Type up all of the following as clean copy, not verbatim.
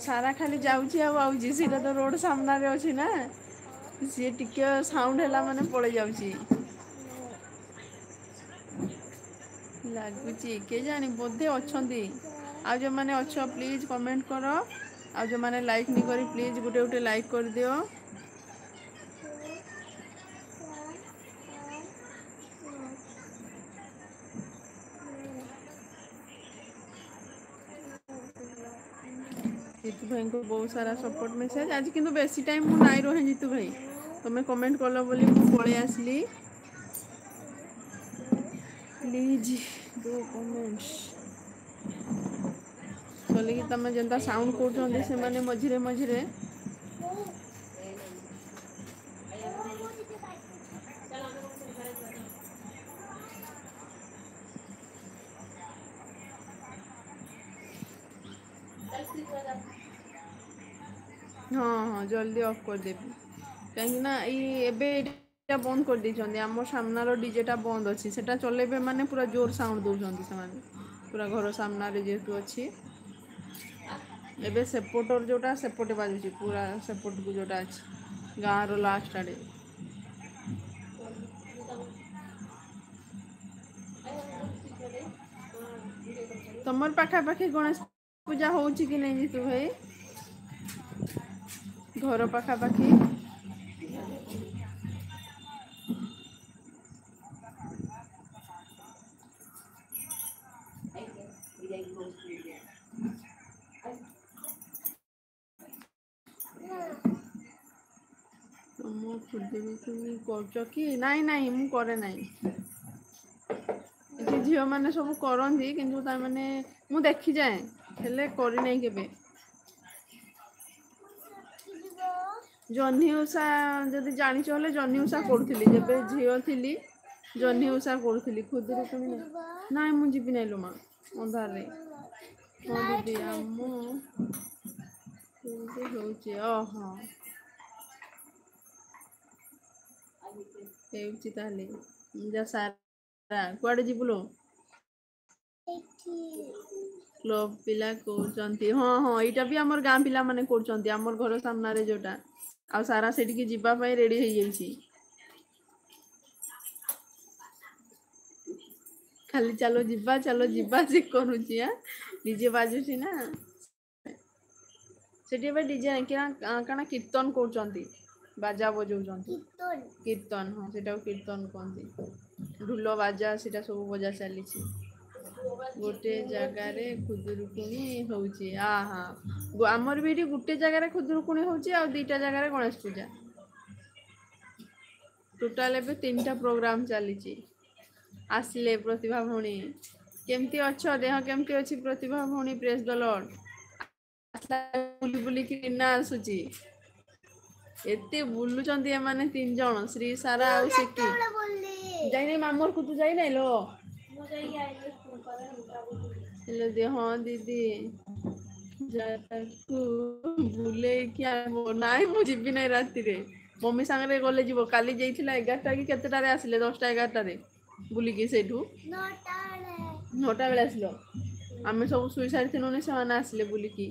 सारा खाली जाऊँगी आऊँगी सीटा तो रोड सामना रे अच्छी ना सी टिके साउंड है माने पड़े जाऊँगी लगुच किए जानी बोधे अच्छा आ जो मैंने अच्छा प्लीज कमेंट कर आ जो मैंने लाइक नहीं करी प्लीज गोटे गोटे लाइक कर दियो जीतू भाई को बहुत सारा सपोर्ट मेसेज आज किंतु बेसी टाइम मु नाई रहे जीतू भाई तुम्हें कमेंट कल बोली मु पळे आसली प्लीज डू कमेंट्स बोले कि तुम जेनता साउंड कर से माने मझिरे मझिरे हाँ हाँ जल्दी ऑफ कर देबी कहीं ना ये बंद कर दी आम सामनार डीजेटा बंद अच्छी से चलेबे माने पूरा जोर साउंड दौरान से पूरा घर सामना जेहेतु अच्छी एबे सेपटर जोटा सेपटे बाजुची पूरा सेपट को जोटा अच्छी गाँव रो लास्ट आड़े तुमर पाखापाखि गणेश पूजा होची कि नहीं जीतू भाई घर पाखापाखि तुम खुद कि नाई नाई मु करे नाई झील मैंने सब करती किंतु मैंने मु देखी जाए हेले करी नहीं केबे जह्नी ओषा जदि जानिच हेले जह्नी ओषा करूली जब झील थी जह्नी ओषा करूली खुदुरुकुणी ना मु जीवी ना लो माँ अंधार हाँ दीदी आम ओह ताले जा सारा कुआडे जीवलो क्लब पिला कहते हाँ हाँ यहाँ भी आमर गाँ पिला माने कर आमर घर सामना जोटा आ सारा से जीवाई रेडी हो जाइए खाली चलो जीवा से करुची डीजे बाजुची ना से डीजे क्या कीर्तन कर बाजा बजाऊँ कीर्तन हाँ से कीर्तन कहते ढोल बाजा से सब बजा चली गोटे जगार खुदुरुकुणी होची हाँ आमर भी ये गोटे जगार खुदुरुकुणी होची आ दीटा जगार गणेश पूजा टोटाल ए 3टा प्रोग्राम चली आसिले प्रतिभा भौणी केमती अच्छ देह केमती अच्छी प्रतिभा भौणी प्रेज द लॉर्ड बुली बुली कि ना आसुची एते बुलुचंती ए माने 3 जण श्री सारा आ सिक्की जाई नै मामर को तू जाई नै लो हेलो दे हाँ दीदी बुले क्या नाई मु जीवी ना राति रे मम्मी सांगे गले जीव काली जाइथिला 11टा कि केतेटारे आसिले 10टा 11टारे बुलिकी सेठू 9टा बेले आसिलो आमे सब सुई सारी थिनु ने से आसिले बुलिकी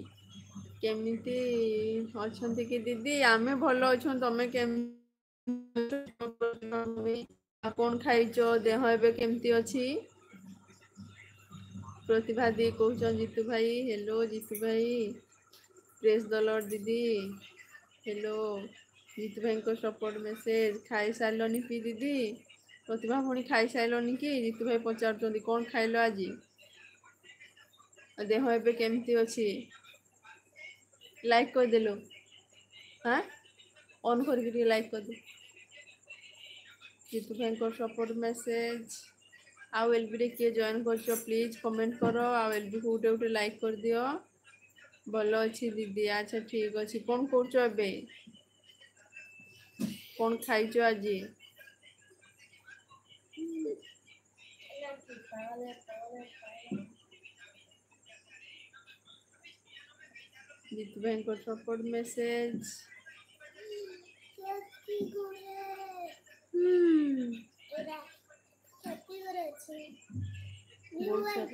केमिति अछंती कि दीदी आमे भलो अछन तमे केमि कौन खाइचो देह एबे केमती अछि प्रतिभा दी कहउछन जीतू भाई हेलो जीतू भाई प्रेज द लॉर्ड दीदी हेलो जीतू भाई को सपोर्ट मेसेज खाई सारलनी पी दीदी प्रतिभा भणी खाई सारलनी कि जीतू भाई पचारुचंदी कौन खाइलो आज देह एबे केमती अछि लाइक कर देलो हाँ ऑन करके लाइक कर दे जीतू भाई को सपोर्ट मेसेज आउ एलबी रे किए जॉइन कर प्लीज कमेंट करो आउ एलबी को उठे उठे लाइक कर दियो भलो अच्छी दीदी अच्छा ठीक अच्छी कौन कर एबे कौन खाइचो आज जीतू भाई को सपोर्ट मेसेज बहुत सारे